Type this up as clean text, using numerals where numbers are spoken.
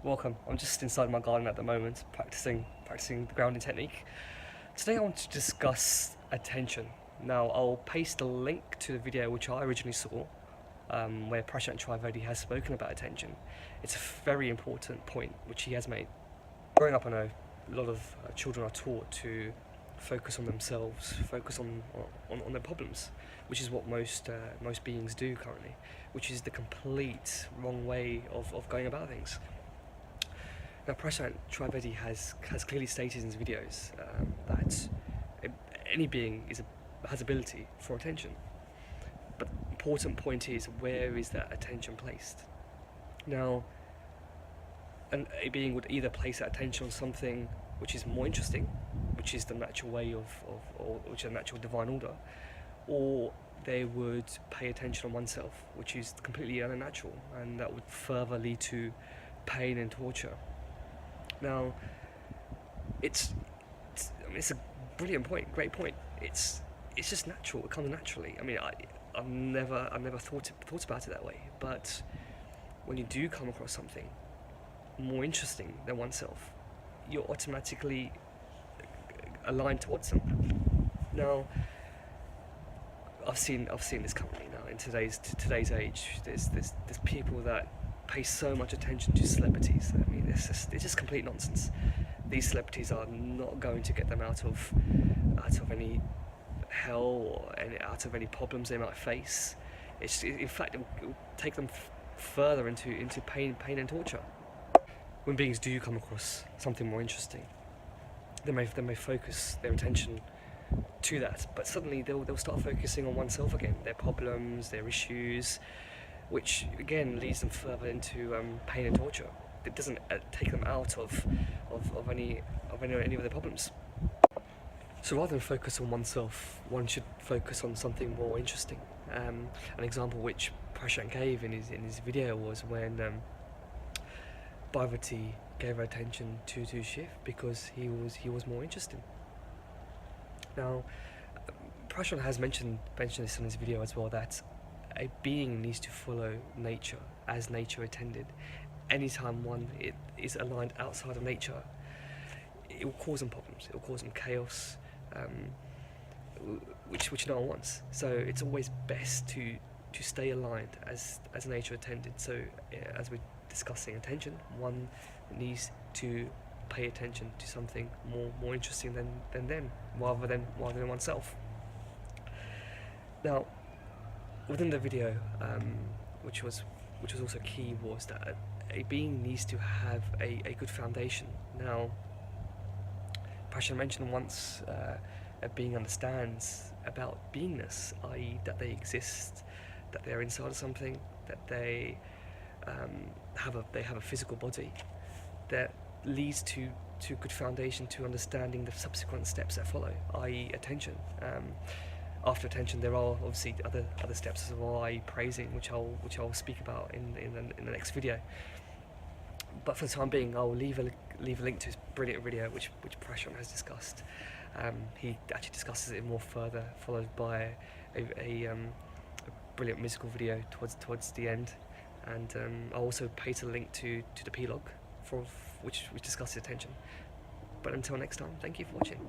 Welcome. I'm just inside my garden at the moment, practicing the grounding technique. Today I want to discuss attention. Now I'll paste a link to the video which I originally saw, where Prashant Trivedi has spoken about attention. It's a very important point which he has made. Growing up, I know a lot of children are taught to focus on themselves, focus on their problems, which is what most beings do currently, which is the complete wrong way of going about things. Now, Prashant Trivedi has clearly stated in his videos that any being has ability for attention. But the important point is, where is that attention placed? Now, a being would either place that attention on something which is more interesting, which is the natural way or which is a natural divine order, or they would pay attention on oneself, which is completely unnatural, and that would further lead to pain and torture. Now, it's a brilliant point, great point. It's just natural. It comes naturally. I mean, I've never thought about it that way. But when you do come across something more interesting than oneself, you're automatically aligned towards them. Now, I've seen this currently now in today's age. There's people that pay so much attention to celebrities. I mean, it's just complete nonsense. These celebrities are not going to get them out of any hell or out of any problems they might face. In fact, it will take them further into pain and torture. When beings do come across something more interesting, they may focus their attention to that, but suddenly they'll start focusing on oneself again, their problems, their issues, which again leads them further into pain and torture. It doesn't take them out of any of their problems. So rather than focus on oneself, one should focus on something more interesting. An example which Prashant gave in his video was when Parvati gave her attention to Shiv because he was more interesting. Now, Prashant has mentioned this in his video as well, that a being needs to follow nature as nature intended. Anytime one is aligned outside of nature, it will cause them problems. It will cause them chaos, which no one wants. So it's always best to stay aligned as nature intended. So as we're discussing attention, one needs to pay attention to something more interesting than them, rather than oneself. Now, within the video, which was also key, was that a being needs to have a good foundation. Now, Prashant mentioned once a being understands about beingness, i.e. that they exist, that they're inside of something, that they have a physical body. That leads to good foundation to understanding the subsequent steps that follow, i.e. attention. After attention, there are obviously other steps as well, i.e. praising, which I'll speak about in the next video. But for the time being, I'll leave a link to his brilliant video, which Prashant has discussed. He actually discusses it more further, followed by a brilliant musical video towards the end. And I'll also paste a link to the P-log which discusses attention. But until next time, thank you for watching.